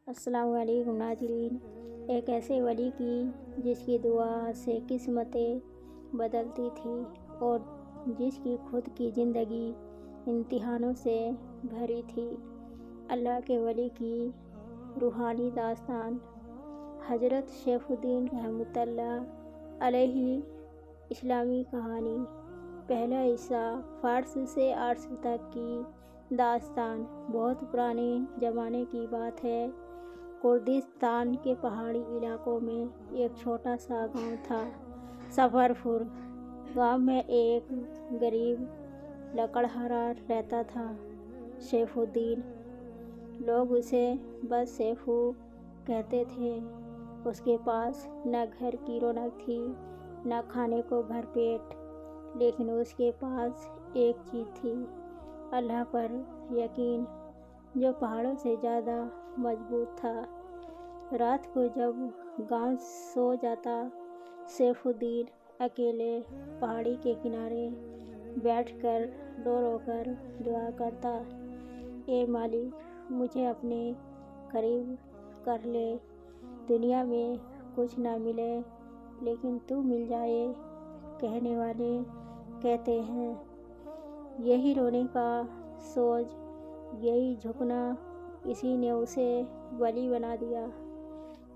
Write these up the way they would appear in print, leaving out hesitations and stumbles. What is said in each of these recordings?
السلام علیکم ناظرین۔ ایک ایسے ولی کی جس کی دعا سے قسمتیں بدلتی تھی اور جس کی خود کی زندگی امتحانوں سے بھری تھی۔ اللہ کے ولی کی روحانی داستان۔ حضرت سیف الدین رحمۃ اللہ علیہ اسلامی کہانی۔ پہلا حصہ فارس سے عرش تک کی داستان۔ بہت پرانے زمانے کی بات ہے۔ کردستان کے پہاڑی علاقوں میں ایک چھوٹا سا گاؤں تھا، سفرپور۔ گاؤں میں ایک غریب لکڑہارا رہتا تھا، سیف الدین۔ لوگ اسے بس سیفو کہتے تھے۔ اس کے پاس نہ گھر کی رونق تھی نہ کھانے کو بھرپیٹ، لیکن اس کے پاس ایک چیز تھی، اللہ پر یقین، جو پہاڑوں سے زیادہ مضبوط تھا۔ رات کو جب گاؤں سو جاتا، سیف الدین اکیلے پہاڑی کے کنارے بیٹھ کر رو رو کر دعا کرتا، اے مالک، مجھے اپنے قریب کر لے۔ دنیا میں کچھ نہ ملے لیکن تو مل جائے۔ کہنے والے کہتے ہیں، یہی رونے کا سوج، یہی جھکنا، اسی نے اسے ولی بنا دیا۔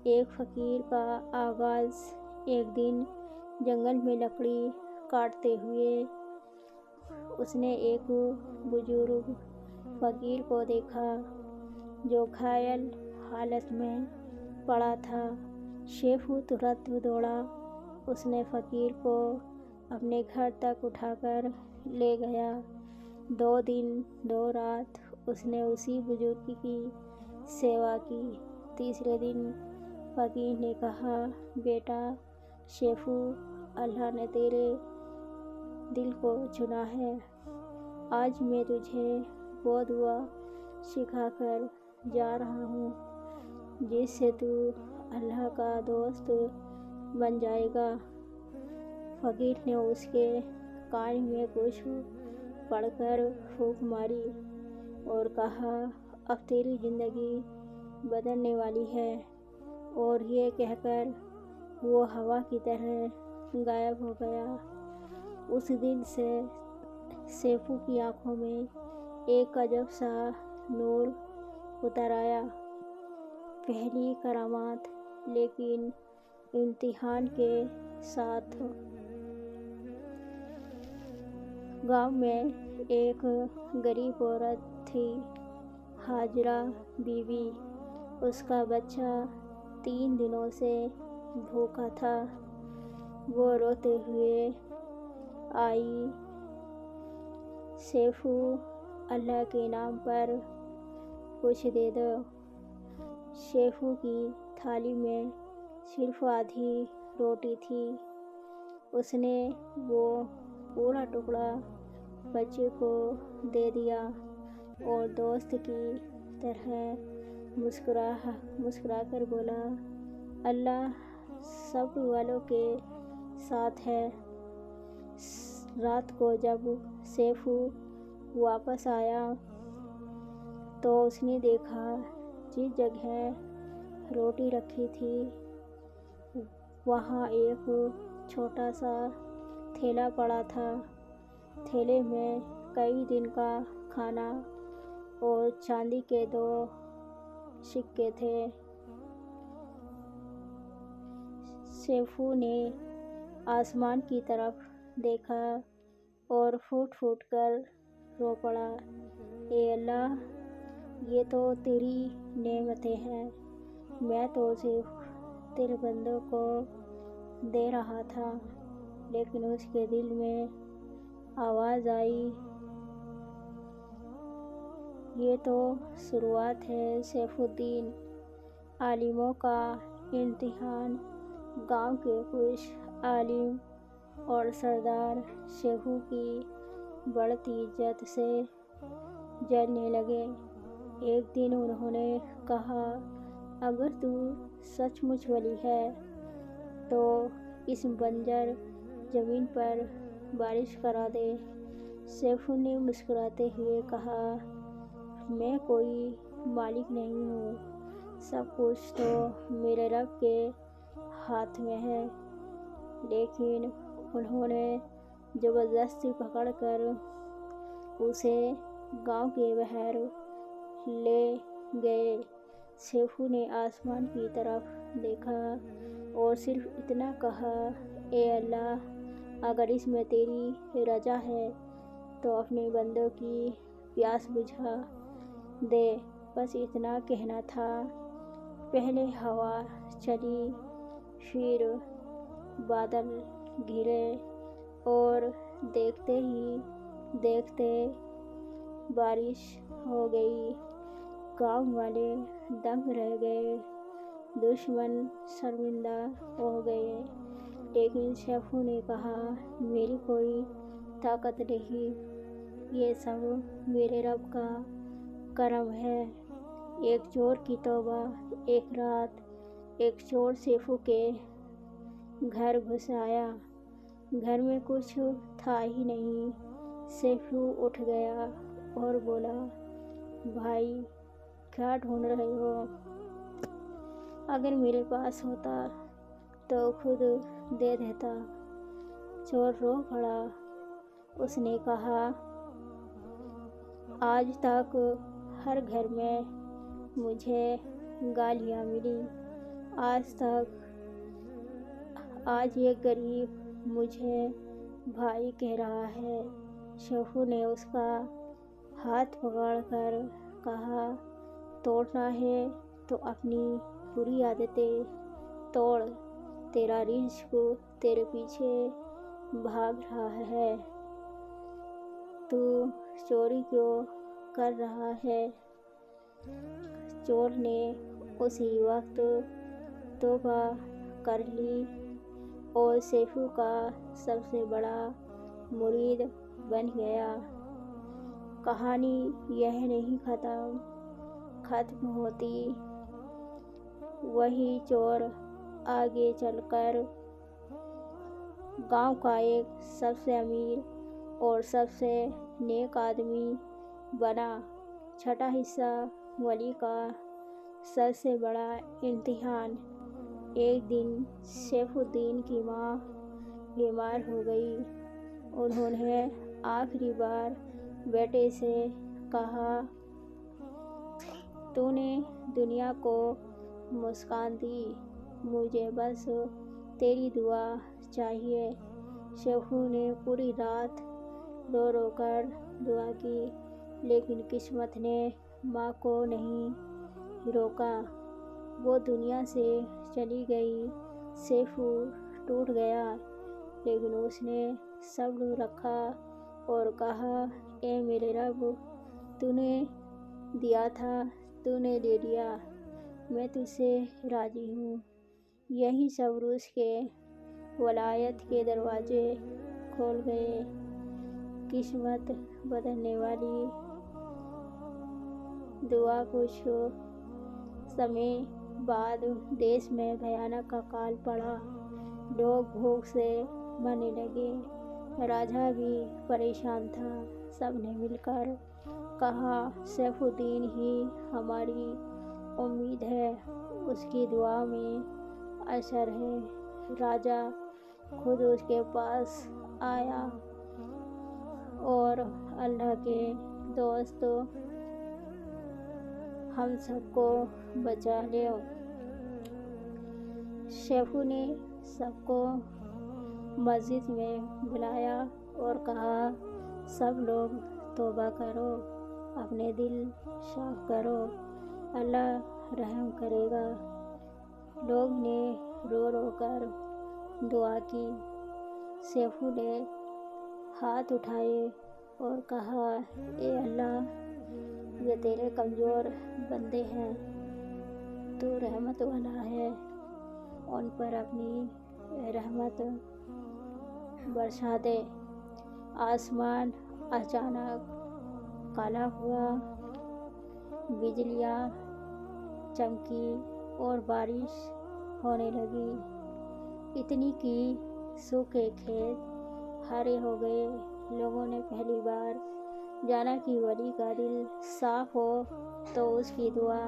ایک فقیر کا آغاز۔ ایک دن جنگل میں لکڑی کاٹتے ہوئے اس نے ایک بزرگ فقیر کو دیکھا جو گھائل حالت میں پڑا تھا۔ سیفو ترنت دوڑا۔ اس نے فقیر کو اپنے گھر تک اٹھا کر لے گیا۔ 2 دن 2 رات اس نے اسی بزرگ کی سیوا کی۔ تیسرے دن فقیر نے کہا، بیٹا سیفو، اللہ نے تیرے دل کو چنا ہے۔ آج میں تجھے وہ دعا سکھا کر جا رہا ہوں جس سے تو اللہ کا دوست بن جائے گا۔ فقیر نے اس کے کان میں کچھ پڑھ کر پھونک ماری اور کہا، اب تیری زندگی بدلنے والی ہے۔ اور یہ کہہ کر وہ ہوا کی طرح غائب ہو گیا۔ اس دن سے سیفو کی آنکھوں میں ایک عجب سا نور اتر آیا۔ پہلی کرامات، لیکن امتحان کے ساتھ۔ گاؤں میں ایک غریب عورت تھی، ہاجرہ بی بی۔ اس کا بچہ 3 دنوں سے بھوکا تھا۔ وہ روتے ہوئے آئی، سیفو، اللہ کے نام پر کچھ دے دو۔ سیفو کی تھالی میں صرف آدھی روٹی تھی۔ اس نے وہ پورا ٹکڑا بچے کو دے دیا اور دوست کی طرح مسکرا کر بولا، اللہ صبر والوں کے ساتھ ہے۔ رات کو جب سیفو واپس آیا تو اس نے دیکھا جس جگہ روٹی رکھی تھی وہاں ایک چھوٹا سا تھیلا پڑا تھا۔ تھیلے میں کئی دن کا کھانا اور چاندی کے 2 سکے تھے۔ سیفو نے آسمان کی طرف دیکھا اور پھوٹ پھوٹ کر رو پڑا، اے اللہ، یہ تو تیری نعمتیں ہیں، میں تو صرف تیرے بندوں کو دے رہا تھا۔ لیکن اس کے دل میں آواز آئی، یہ تو شروعات ہے سیف الدین، عالموں کا امتحان۔ گاؤں کے کچھ عالم اور سردار سیفو کی بڑھتی عزت سے جلنے لگے۔ ایک دن انہوں نے کہا، اگر تو سچ مچ ولی ہے تو اس بنجر زمین پر بارش کرا دے۔ سیفو نے مسکراتے ہوئے کہا، میں کوئی مالک نہیں ہوں، سب کچھ تو میرے رب کے ہاتھ میں ہے، لیکن انہوں نے زبردستی پکڑ کر اسے گاؤں کے باہر لے گئے۔ سیفو نے آسمان کی طرف دیکھا اور صرف اتنا کہا، اے اللہ، اگر اس میں تیری رضا ہے تو اپنے بندوں کی پیاس بجھا دے۔ بس اتنا کہنا تھا۔ پہلے ہوا چلی، پھر بادل گھرے اور دیکھتے ہی دیکھتے بارش ہو گئی۔ گاؤں والے دنگ رہ گئے، دشمن شرمندہ ہو گئے، لیکن سیفو نے کہا، میری کوئی طاقت نہیں، یہ سب میرے رب کا کرم ہے۔ ایک چور کی توبہ۔ ایک رات ایک چور سیفو کے گھر گھس آیا۔ گھر میں کچھ تھا ہی نہیں۔ سیفو اٹھ گیا اور بولا، بھائی، کیا ڈھونڈ رہے ہو؟ اگر میرے پاس ہوتا تو خود دے دیتا۔ چور رو پڑا۔ اس نے کہا، آج تک ہر گھر میں مجھے گالیاں ملی، آج ایک غریب مجھے بھائی کہہ رہا ہے۔ سیفو نے اس کا ہاتھ پکڑ کر کہا، توڑنا ہے تو اپنی بری عادتیں توڑ، تیرا رزق تیرے پیچھے بھاگ رہا ہے، تو چوری کیوں کر رہا ہے؟ چور نے اسی وقت توبہ کر لی اور سیفو کا سب سے بڑا مرید بن گیا۔ کہانی یہ نہیں ختم ہوتی۔ وہی چور آگے چل کر گاؤں کا ایک سب سے امیر اور سب سے نیک آدمی بنا۔ چھٹا حصہ، ولی کا سب سے بڑا امتحان۔ ایک دن سیف الدین کی ماں بیمار ہو گئی۔ انہوں نے آخری بار بیٹے سے کہا، تو نے دنیا کو مسکان دی، مجھے بس تیری دعا چاہیے۔ سیفو نے پوری رات رو رو کر دعا کی، لیکن قسمت نے ماں کو نہیں روکا۔ وہ دنیا سے چلی گئی۔ سیفو ٹوٹ گیا، لیکن اس نے صبر رکھا اور کہا، اے میرے رب، تو نے دیا تھا، تو نے دے دیا، میں تجھ سے راضی ہوں۔ یہی صبر اس کے ولایت کے دروازے کھول گئے۔ قسمت بدلنے والی دعا۔ کچھ سمے بعد دیش میں بھیانک اکال پڑا۔ لوگ بھوک سے مرنے لگے۔ راجا بھی پریشان تھا۔ سب نے مل کر کہا، سیف الدین ہی ہماری امید ہے، اس کی دعا میں اثر ہے۔ راجا خود اس کے پاس آیا اور اللہ کے دوست، ہم سب کو بچا لو۔ سیفو نے سب کو مسجد میں بلایا اور کہا، سب لوگ توبہ کرو، اپنے دل صاف کرو، اللہ رحم کرے گا۔ لوگ نے رو رو کر دعا کی۔ سیفو نے ہاتھ اٹھائے اور کہا، اے اللہ، یہ تیرے کمزور بندے ہیں، تو رحمت والا ہے، ان پر اپنی رحمت برسا دے۔ آسمان اچانک کالا ہوا، بجلیاں چمکی اور بارش ہونے لگی، اتنی کہ سوکھے کھیت ہرے ہو گئے۔ لوگوں نے پہلی بار جانا کہ ولی کا دل صاف ہو تو اس کی دعا